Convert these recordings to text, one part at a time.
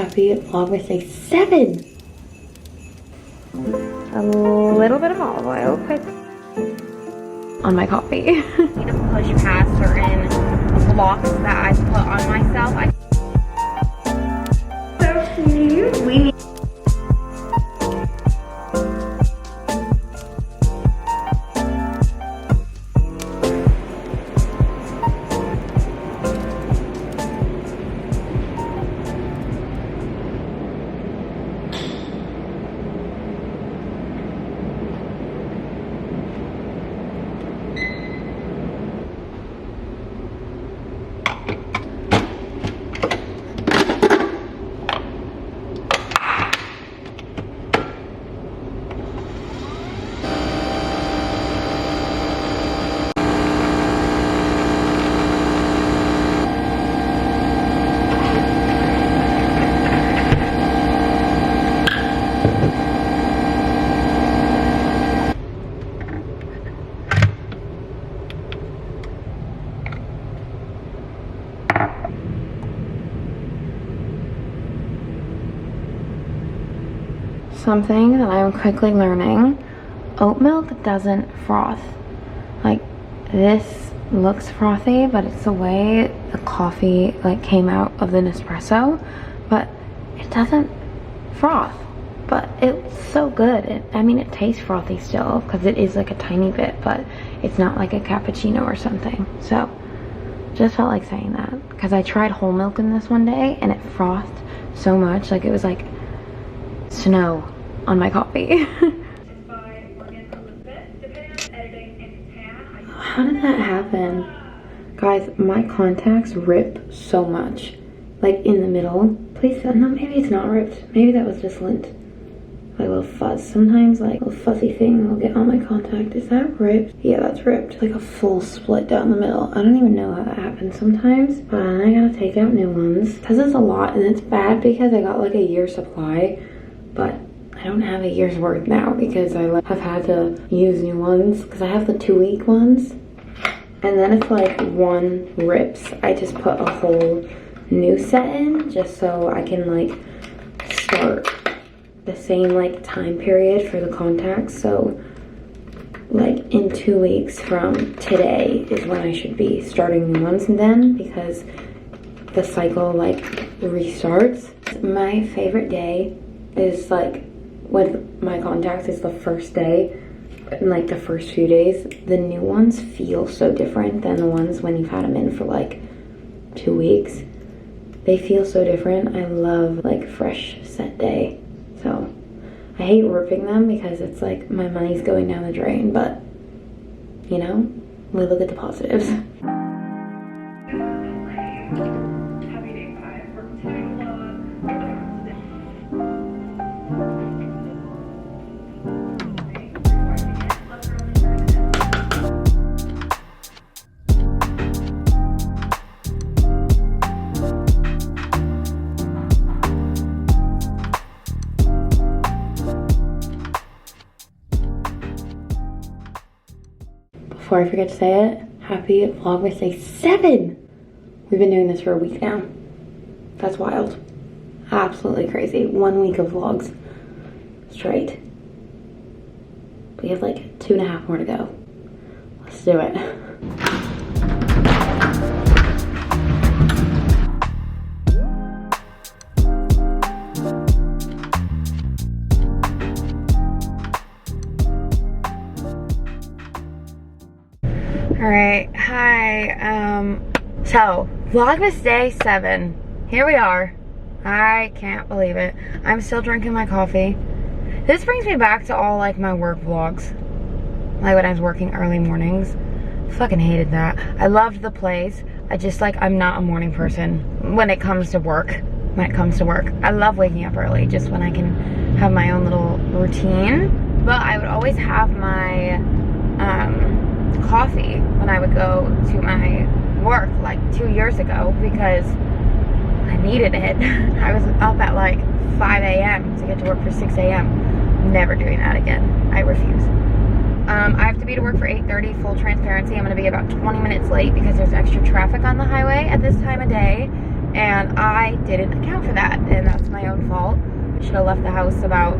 Happy Vlogmas Day 7! A little bit of olive oil quick on my coffee. I need to push past certain blocks that I put on myself. So cute. We need something that I'm quickly learning. Oat milk doesn't froth. Like, this looks frothy, but it's the way the coffee like came out of the Nespresso, but it doesn't froth. But it's so good. I mean, it tastes frothy still because it is like a tiny bit, but it's not like a cappuccino or something. So just felt like saying that because I tried whole milk in this one day and it frothed so much, like it was like snow on my coffee. How did that happen? Guys, my contacts rip so much. Like in the middle. Please, no, maybe it's not ripped. Maybe that was just lint. Like a little fuzz. Sometimes like a little fuzzy thing will get on my contact. Is that ripped? Yeah, that's ripped. Like a full split down the middle. I don't even know how that happens sometimes. But I gotta take out new ones. Because it's a lot and it's bad because I got like a year's supply. But I don't have a year's worth now because I have had to use new ones because I have the 2-week ones. And then if like one rips, I just put a whole new set in just so I can like start the same like time period for the contacts. So like in 2 weeks from today is when I should be starting new ones then, because the cycle like restarts. My favorite day is like with my contacts is the first day. In like the first few days, the new ones feel so different than the ones when you've had them in for like 2 weeks. They feel so different. I love like fresh set day. So I hate ripping them because it's like my money's going down the drain, but you know, we look at the positives. Before I forget to say it, happy Vlogmas Day 7! We've been doing this for a week now. That's wild. Absolutely crazy. 1 week of vlogs straight. We have like 2.5 more to go. Let's do it. Alright, hi, so, Vlogmas Day 7, here we are. I can't believe it. I'm still drinking my coffee. This brings me back to all, like, my work vlogs. Like, when I was working early mornings. Fucking hated that. I loved the place. I just, like, I'm not a morning person when it comes to work. I love waking up early, just when I can have my own little routine. But I would always have my, coffee when I would go to my work like 2 years ago because I needed it. I was up at like 5 a.m. to get to work for 6 a.m. Never doing that again. I refuse. I have to be to work for 8:30, full transparency. I'm going to be about 20 minutes late because there's extra traffic on the highway at this time of day. and I didn't account for that, and that's my own fault. I should have left the house about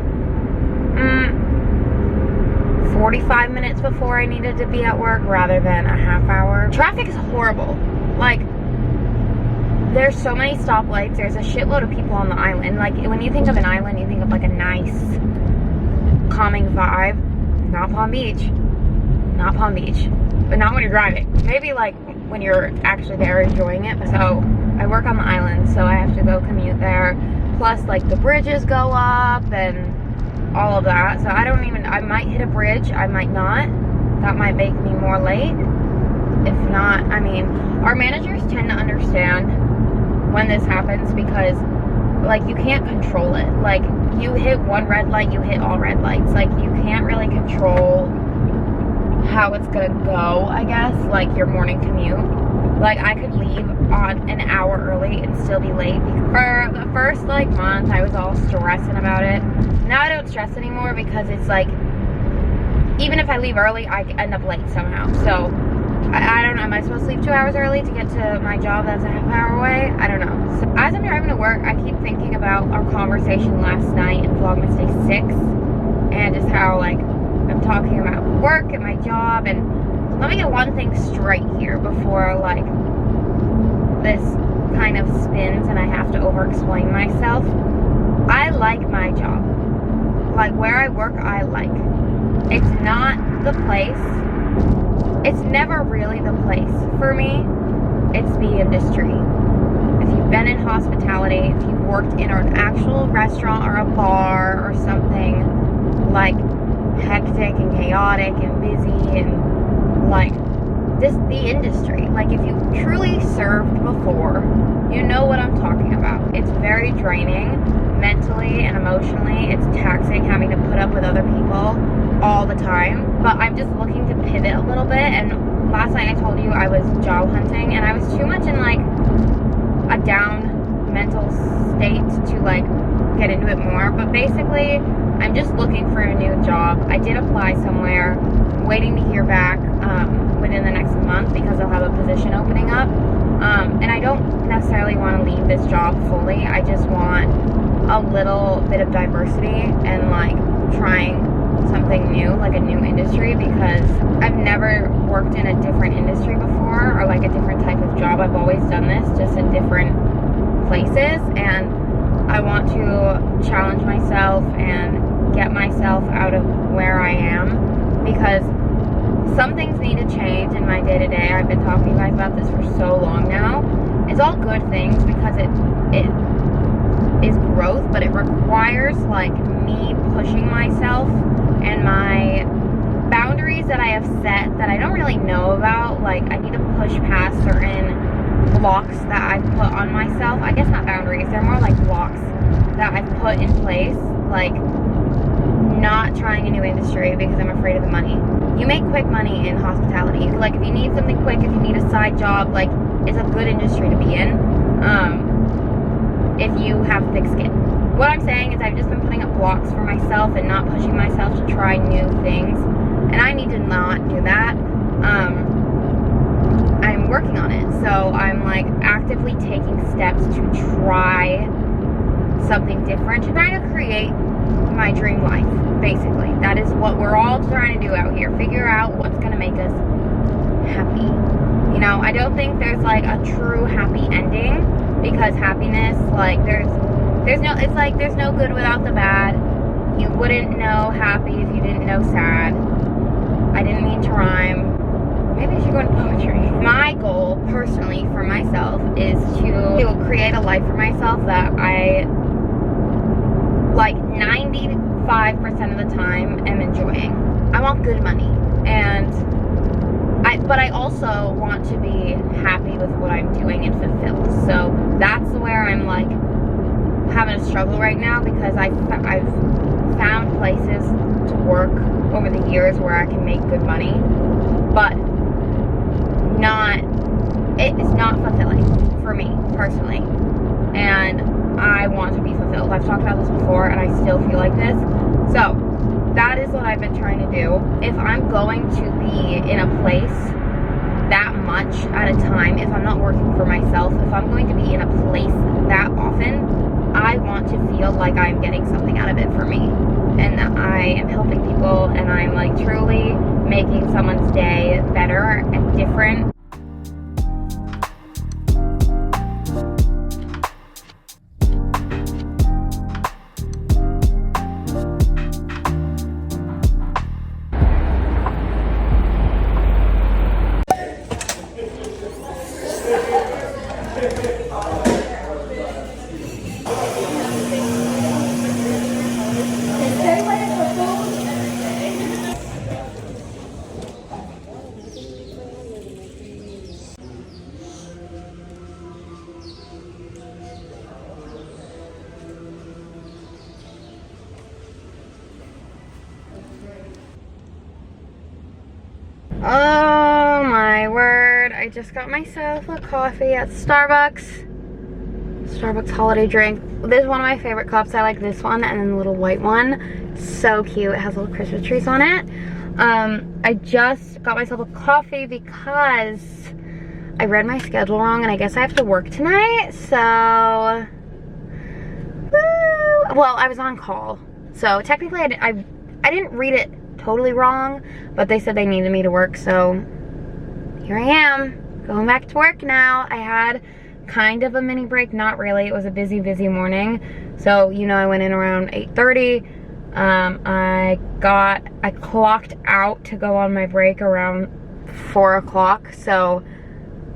45 minutes before I needed to be at work rather than a half hour. Traffic is horrible. Like, there's so many stoplights. There's a shitload of people on the island. Like, when you think of an island, you think of like a nice, calming vibe. Not Palm Beach. Not Palm Beach. But not when you're driving. Maybe like when you're actually there enjoying it. So I work on the island, so I have to go commute there. Plus, like, the bridges go up and all of that. So I might hit a bridge, I might not. That might make me more late. If not, I mean, our managers tend to understand when this happens because, like, you can't control it. Like, you hit one red light, you hit all red lights. Like, you can't really control how it's gonna go, I guess, like your morning commute. Like, I could leave on an hour early and still be late. For the first, like, month, I was all stressing about it. Now I don't stress anymore because it's like, even if I leave early, I end up late somehow. So, I don't know. Am I supposed to leave 2 hours early to get to my job that's a half hour away? I don't know. So, as I'm driving to work, I keep thinking about our conversation last night in Vlogmas Day 6. And just how, like, I'm talking about work and my job. And let me get one thing straight here before, like, this kind of spins and I have to over-explain myself. I like my job. Like, where I work, I like. It's not the place. It's never really the place for me. It's the industry. If you've been in hospitality, if you've worked in an actual restaurant or a bar or something, like, hectic and chaotic and busy and, like, the industry. Like, if you've truly served before, you know what I'm talking about. It's very draining mentally and emotionally. It's taxing having to put up with other people all the time. But I'm just looking to pivot a little bit. And last night I told you I was job hunting, and I was too much in, like, a down mental state to, like, get into it more. But basically, I'm just looking for a new job. I did apply somewhere, waiting to hear back within the next month because I'll have a position opening up. And I don't necessarily want to leave this job fully. I just want a little bit of diversity and, like, trying something new, like a new industry, because I've never worked in a different industry before or like a different type of job. I've always done this just in different places, and I want to challenge myself and get myself out of where I am, because some things need to change in my day-to-day. I've been talking to you guys about this for so long now. It's all good things because it is growth, but it requires, like, me pushing myself and my boundaries that I have set that I don't really know about. Like, I need to push past certain blocks that I've put on myself. I guess not boundaries, they're more like blocks that I've put in place. Like, not trying a new industry because I'm afraid of the money. You make quick money in hospitality. Like, if you need something quick, if you need a side job, like, it's a good industry to be in. If you have thick skin. What I'm saying is I've just been putting up blocks for myself and not pushing myself to try new things. And I need to not do that. I'm working on it. So I'm, like, actively taking steps to try something different, to try to create my dream life, basically. That is what we're all trying to do out here. Figure out what's going to make us happy. You know, I don't think there's, like, a true happy ending, because happiness, like, there's no, it's like there's no good without the bad. You wouldn't know happy if you didn't know sad. I didn't mean to rhyme. Maybe I should go into poetry. My goal, personally, for myself, is to create a life for myself that I, like, 95% of the time am enjoying. I want good money, but I also want to be happy with what I'm doing and fulfilled. So that's where I'm, like, having a struggle right now, because I've found places to work over the years where I can make good money, but it's not fulfilling for me personally, and I want to be fulfilled. I've talked about this before, and I still feel like this. So that is what I've been trying to do. If I'm going to be in a place that much at a time if I'm not working for myself. If I'm going to be in a place that often, I want to feel like I'm getting something out of it for me, and that I am helping people, and I'm like truly making someone's day better and different. Oh my word, I just got myself a coffee at Starbucks. Starbucks holiday drink. This is one of my favorite cups. I like this one and then the little white one. So cute. It has little Christmas trees on it. I just got myself a coffee because I read my schedule wrong and I guess I have to work tonight. So, well, I was on call. So technically I didn't read it totally wrong, but they said they needed me to work, so here I am going back to work now. I had kind of a mini break, not really. It was a busy morning, so you know, I went in around 8:30. I clocked out to go on my break around 4 o'clock, so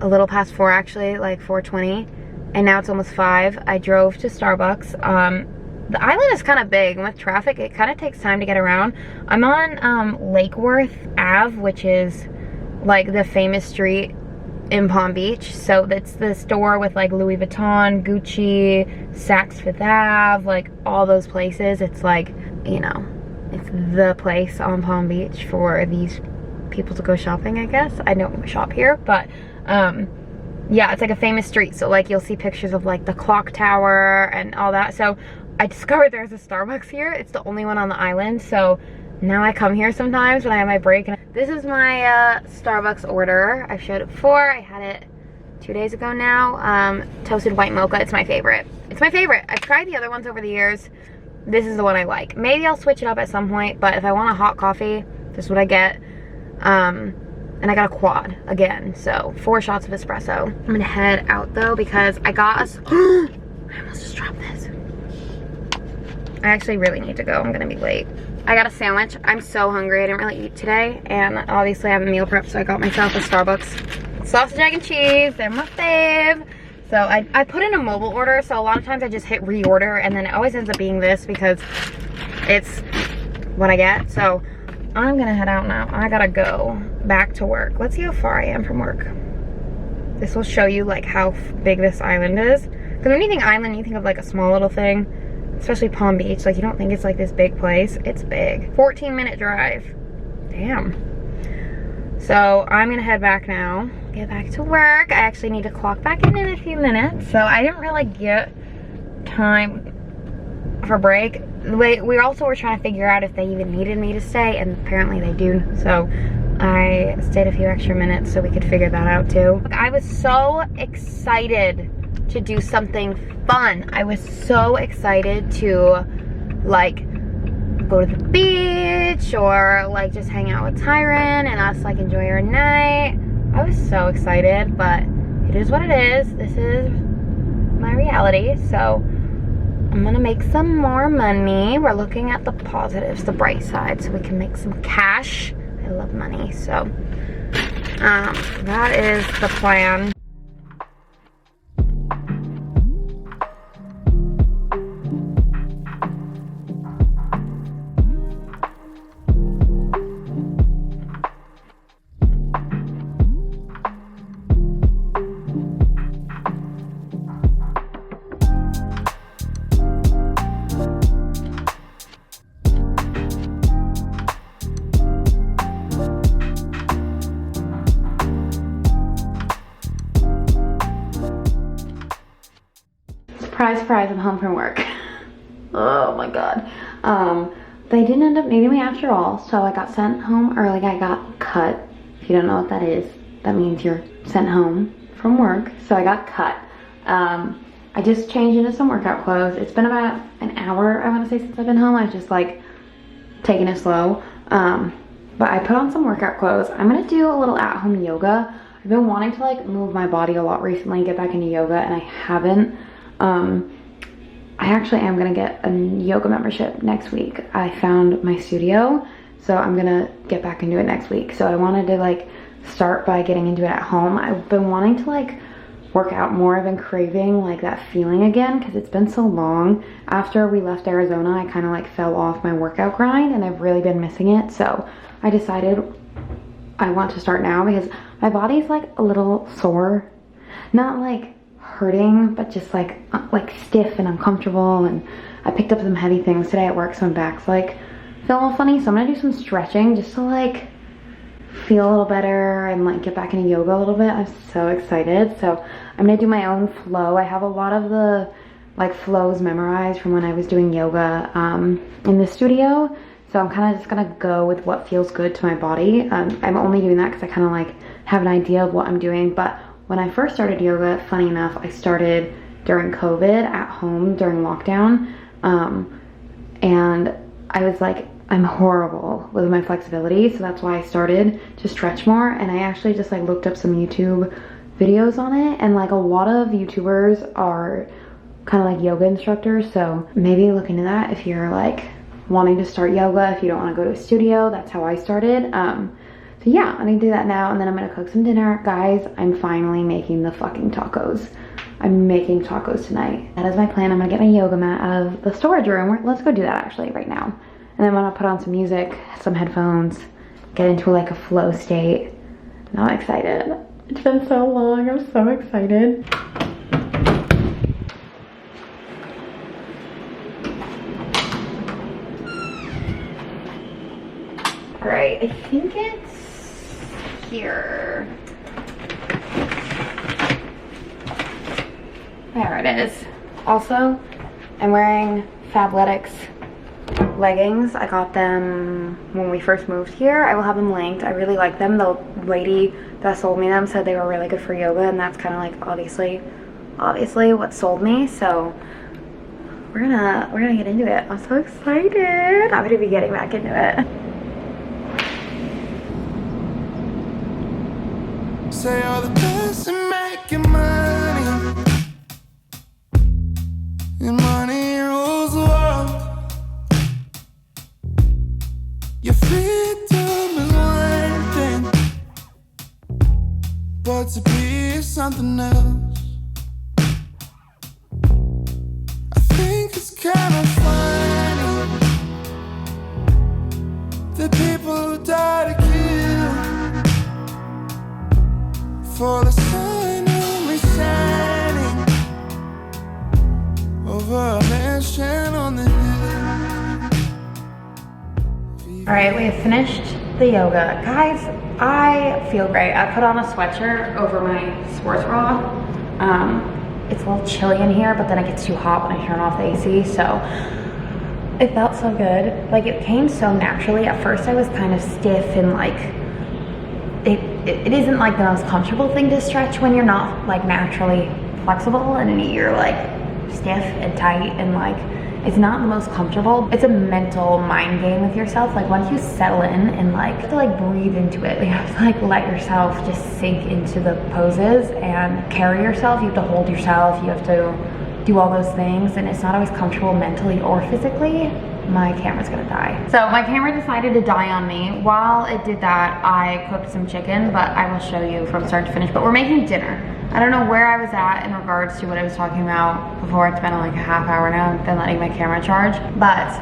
a little past 4 actually, like 4:20, and now it's almost 5. I drove to Starbucks. The island is kind of big, and with traffic, it kind of takes time to get around. I'm on Lake Worth Ave, which is like the famous street in Palm Beach. So that's the store with like Louis Vuitton, Gucci, Saks Fifth Ave, like all those places. It's like, you know, it's the place on Palm Beach for these people to go shopping, I guess. I don't shop here, but yeah, it's like a famous street. So like you'll see pictures of like the clock tower and all that. So I discovered there's a Starbucks here. It's the only one on the island, so now I come here sometimes when I have my break. And this is my Starbucks order. I've showed it before. I had it 2 days ago now. Toasted white mocha. It's my favorite. It's my favorite. I've tried the other ones over the years. This is the one I like. Maybe I'll switch it up at some point, but if I want a hot coffee, this is what I get. And I got a quad again, so 4 shots of espresso. I'm gonna head out though because I got us. I almost just dropped this. I actually really need to go. I'm gonna be late. I got a sandwich. I'm so hungry. I didn't really eat today, and obviously I have a meal prep, so I got myself a Starbucks sausage, egg, and cheese. They're my fave. So I put in a mobile order, so a lot of times I just hit reorder, and then it always ends up being this because it's what I get. So I'm gonna head out now. I gotta go back to work. Let's see how far I am from work. This will show you like how big this island is. Because when you think island, you think of like a small little thing. Especially Palm Beach, like you don't think it's like this big place. It's big. 14-minute drive. Damn. So I'm gonna head back now, get back to work. I actually need to clock back in a few minutes. So I didn't really get time for break. We also were trying to figure out if they even needed me to stay, and apparently they do. So I stayed a few extra minutes so we could figure that out too. I was so excited to do something fun. I was so excited to like go to the beach or like just hang out with Tyron and us like enjoy our night. I was so excited, but it is what it is. This is my reality. So I'm gonna make some more money. We're looking at the positives, the bright side, so we can make some cash. I love money, so that is the plan. Surprise, surprise, I'm home from work. Oh my god. They didn't end up needing me after all, so I got sent home early. I got cut. If you don't know what that is, that means you're sent home from work, so I got cut. I just changed into some workout clothes. It's been about an hour, I want to say, since I've been home. I've just like taking it slow. But I put on some workout clothes. I'm gonna do a little at-home yoga. I've been wanting to like move my body a lot recently, get back into yoga, and I haven't. I actually am gonna get a yoga membership next week. I found my studio, so I'm gonna get back into it next week. So I wanted to like start by getting into it at home. I've been wanting to like work out more. I've been craving like that feeling again because it's been so long. After we left Arizona, I kind of like fell off my workout grind and I've really been missing it. So I decided I want to start now because my body's like a little sore. Not like hurting, but just like stiff and uncomfortable. And I picked up some heavy things today at work, so my back's like feeling a little funny. So I'm gonna do some stretching just to like feel a little better and like get back into yoga a little bit. I'm so excited. So I'm gonna do my own flow. I have a lot of the like flows memorized from when I was doing yoga in the studio. So I'm kind of just gonna go with what feels good to my body. I'm only doing that because I kind of like have an idea of what I'm doing. But when I first started yoga, funny enough, I started during COVID at home during lockdown. And I was like, I'm horrible with my flexibility, so that's why I started to stretch more. And I actually just like looked up some YouTube videos on it, and like a lot of YouTubers are kind of like yoga instructors, so maybe look into that if you're like wanting to start yoga, if you don't want to go to a studio. That's how I started. So yeah, I'm gonna do that now, and then I'm gonna cook some dinner. Guys, I'm finally making the fucking tacos. I'm making tacos tonight. That is my plan. I'm gonna get my yoga mat out of the storage room. Let's go do that actually right now. And then I'm gonna put on some music, some headphones, get into like a flow state. Now I'm excited. It's been so long, I'm so excited. All right, I think it's here. There it is. Also, I'm wearing Fabletics leggings. I got them when we first moved here. I will have them linked. I really like them. The lady that sold me them said they were really good for yoga, and that's kind of like obviously what sold me. So we're gonna get into it. I'm so excited. I'm gonna be getting back into it. Say all the best and making money, and money rules the world. Your freedom is one thing, but to be is something else. I think it's kind of funny the people who die to kill for the sun only shining over a mansion on the hill. All right, we have finished the yoga. Guys, I feel great. I put on a sweatshirt over my sports bra. It's a little chilly in here, but then it gets too hot when I turn off the AC, so it felt so good. Like, it came so naturally. At first I was kind of stiff and like, it isn't like the most comfortable thing to stretch when you're not like naturally flexible, and you're like stiff and tight, and like it's not the most comfortable. It's a mental mind game with yourself. Like, once you settle in and like you have to like breathe into it, you have to like let yourself just sink into the poses and carry yourself. You have to hold yourself, you have to do all those things, and it's not always comfortable mentally or physically. My camera's gonna die. So my camera decided to die on me. While it did that, I cooked some chicken, but I will show you from start to finish. But we're making dinner. I don't know where I was at in regards to what I was talking about before. It's been like a half hour now. I've been letting my camera charge. But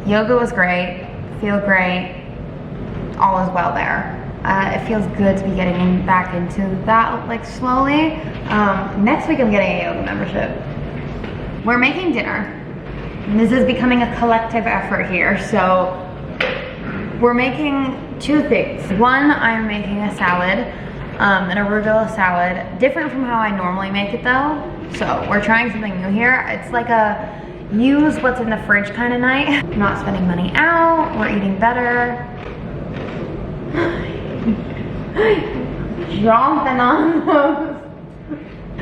yoga was great, feel great, all is well there. It feels good to be getting back into that like slowly. Next week I'm getting a yoga membership. We're making dinner. This is becoming a collective effort here, so we're making two things. One, I'm making a salad, an arugula salad, different from how I normally make it though. So we're trying something new here. It's like a use what's in the fridge kind of night. I'm not spending money out, we're eating better. jumping on those.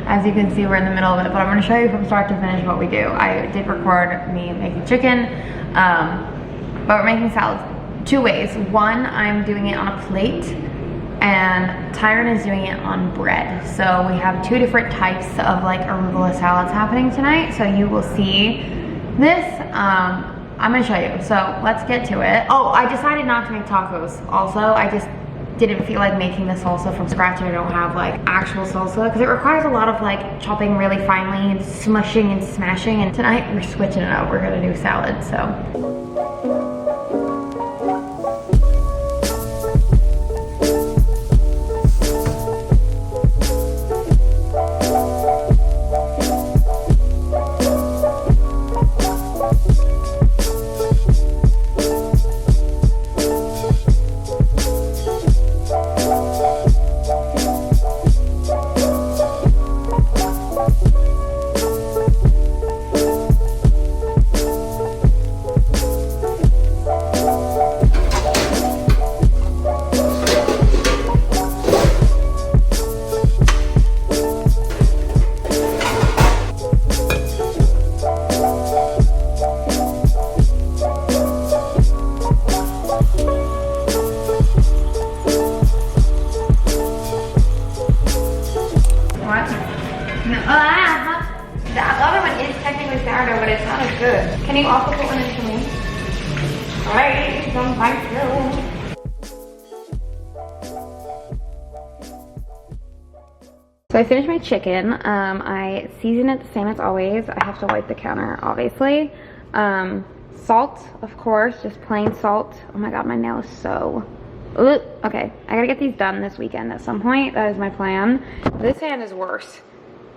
As you can see, we're in the middle of it, but I'm gonna show you from start to finish what we do. I did record me making chicken, but we're making salads 2 ways. One, I'm doing it on a plate, and Tyron is doing it on bread. So we have 2 different types of like arugula salads happening tonight. So you will see this. I'm gonna show you. So let's get to it. Oh, I decided not to make tacos. Also, I just didn't feel like making the salsa from scratch. I don't have like actual salsa because it requires a lot of like chopping really finely and smushing and smashing. And tonight we're switching it up. We're gonna do salad. So. The other one is technically sourdough, but it's not as good. Can you also put one in for me? Alright, thank you. So I finished my chicken. I season it the same as always. I have to wipe the counter, obviously. Salt, of course, just plain salt. Oh my god, my nail is so... Ugh. Okay, I gotta get these done this weekend at some point. That is my plan. This hand is worse.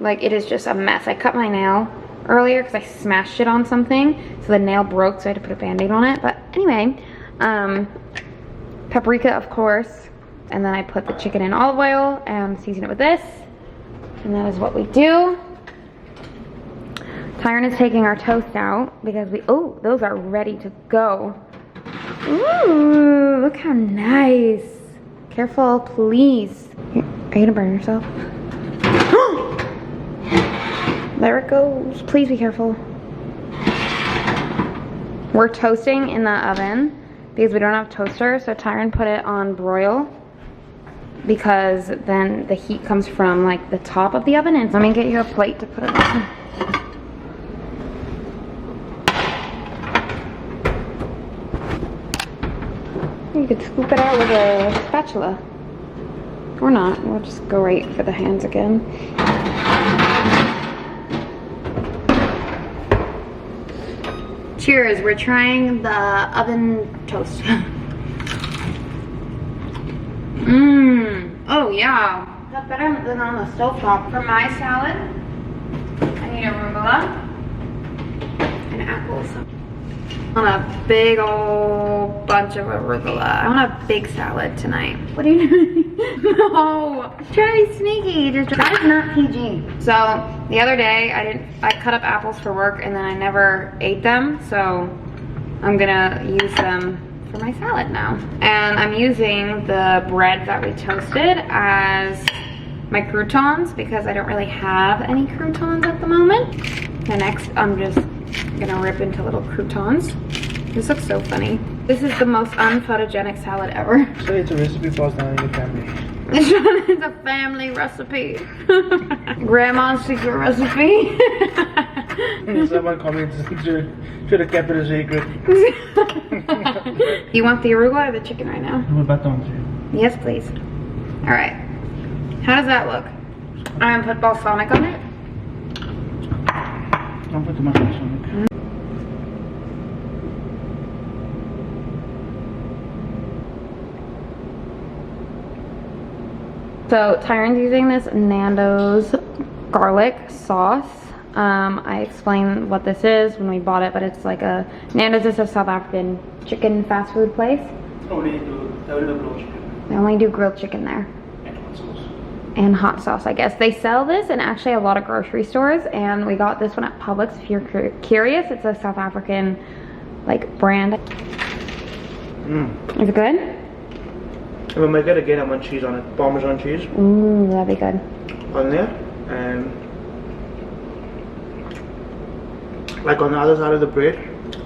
Like, it is just a mess. I cut my nail earlier because I smashed it on something. So the nail broke, so I had to put a band-aid on it. But anyway, paprika, of course. And then I put the chicken in olive oil and season it with this. And that is what we do. Tyron is taking our toast out because oh, those are ready to go. Ooh, look how nice. Careful, please. Are you gonna burn yourself? There it goes. Please be careful. We're toasting in the oven because we don't have toaster, so Tyron put it on broil because then the heat comes from like the top of the oven. And let me get you a plate to put it on. You could scoop it out with a spatula. Or not. We'll just go right for the hands again. Cheers, we're trying the oven toast. Oh yeah. That's better than on the stovetop. For my salad, I need arugula and apples. I want a big old bunch of arugula. I want a big salad tonight. What are you doing? No, try to be sneaky. That is not PG. So the other day I cut up apples for work and then I never ate them. So I'm gonna use them for my salad now. And I'm using the bread that we toasted as my croutons because I don't really have any croutons at the moment. And next I'm just gonna rip into little croutons. This looks so funny. This is the most unphotogenic salad ever. So it's a recipe passed down in your family. It's a family recipe. Grandma's secret recipe. Someone comments, should have kept it a secret. You want the arugula or the chicken right now? Yes, please. All right. How does that look? I'm gonna put balsamic on it. Don't put too much balsamic. So Tyron's using this Nando's garlic sauce. I explained what this is when we bought it, but it's like a Nando's is a South African chicken fast food place. They only do grilled chicken there. And hot sauce. And hot sauce, I guess. They sell this in actually a lot of grocery stores, and we got this one at Publix. If you're curious, it's a South African like brand. Is it good? If I make it again, I want cheese on it. Parmesan cheese Ooh, that'd be good. on there. And like on the other side of the bread,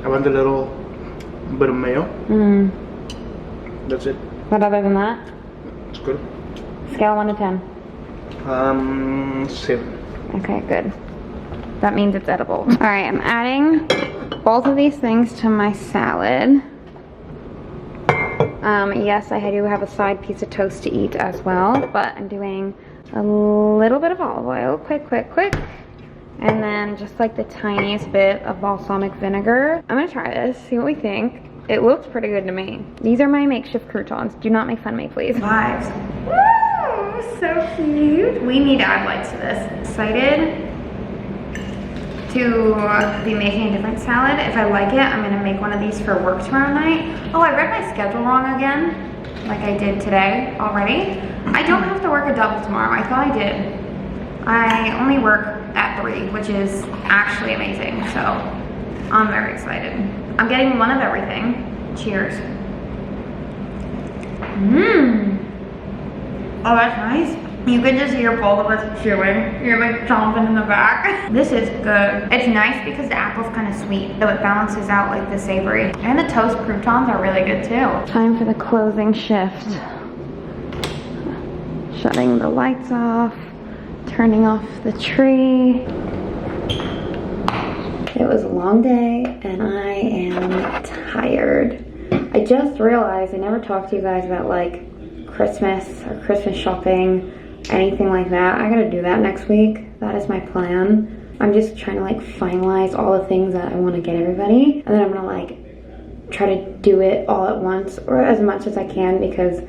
I want a little bit of mayo. That's it. But other than that, It's good. scale 1 to 10. 7. Okay, good. That means it's edible. All right, I'm adding both of these things to my salad. Yes, I do have a side piece of toast to eat as well, but I'm doing a little bit of olive oil, quick, and then just like the tiniest bit of balsamic vinegar. I'm gonna try this, see what we think. It looks pretty good to me. These are my makeshift croutons. Do not make fun of me, please. Vibes. Woo! So cute. We need to add lights to this. Excited to be making a different salad. If I like it, I'm gonna make one of these for work tomorrow night. Oh, I read my schedule wrong again, like I did today already. I don't have to work a double tomorrow. I thought I did. I only work at 3, which is actually amazing, so I'm very excited. I'm getting one of everything. Cheers. Oh, that's nice. You can just hear both of us chewing. You're like chomping in the back. This is good. It's nice because the apple's kind of sweet, so it balances out like the savory. And the toast croutons are really good too. Time for the closing shift. Shutting the lights off, turning off the tree. It was a long day and I am tired. I just realized I never talked to you guys about like Christmas or Christmas shopping, anything like that. I gotta do that next week. That is my plan. I'm just trying to like finalize all the things that I want to get everybody, and then I'm gonna like try to do it all at once or as much as I can, because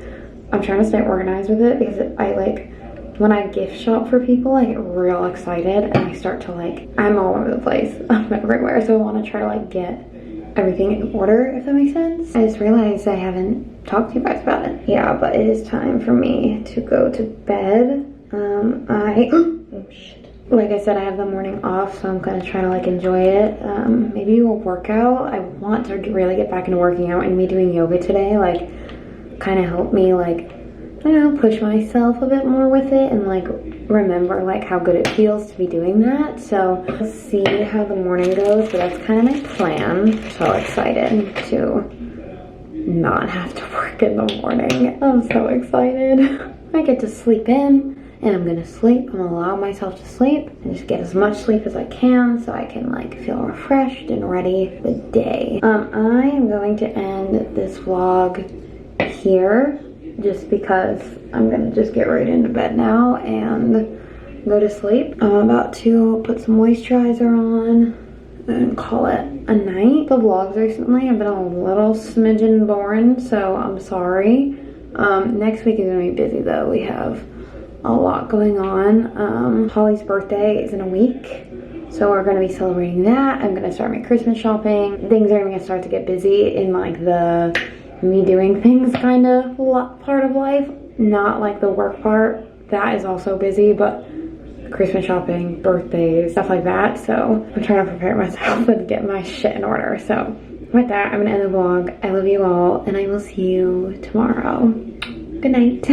I'm trying to stay organized with it, because I like when I gift shop for people, I get real excited and I start to like, I'm all over the place. I'm everywhere, so I want to try to like get everything in order, if that makes sense. I just realized I haven't talked to you guys about it. Yeah, but it is time for me to go to bed. Oh shit. Like I said, I have the morning off, so I'm gonna try to like enjoy it. Maybe we'll work out. I want to really get back into working out, and me doing yoga today like kind of helped me like, I don't know, push myself a bit more with it and like remember like how good it feels to be doing that. So we'll see how the morning goes, but that's kind of my plan. So excited to not have to work in the morning. I'm so excited. I get to sleep in, and I'm gonna sleep. I'm gonna allow myself to sleep and just get as much sleep as I can so I can like feel refreshed and ready for the day. I am going to end this vlog here, just because I'm gonna just get right into bed now and go to sleep. I'm about to put some moisturizer on and call it a night. The vlogs recently have been a little smidgen boring, so I'm sorry. Next week is gonna be busy though. We have a lot going on. Holly's birthday is in a week, so we're gonna be celebrating that. I'm gonna start my Christmas shopping. Things are gonna start to get busy in like the me doing things kind of part of life, not like the work part. That is also busy, but Christmas shopping, birthdays, stuff like that. So I'm trying to prepare myself and get my shit in order. So with that, I'm gonna end the vlog. I love you all, and I will see you tomorrow. Good night.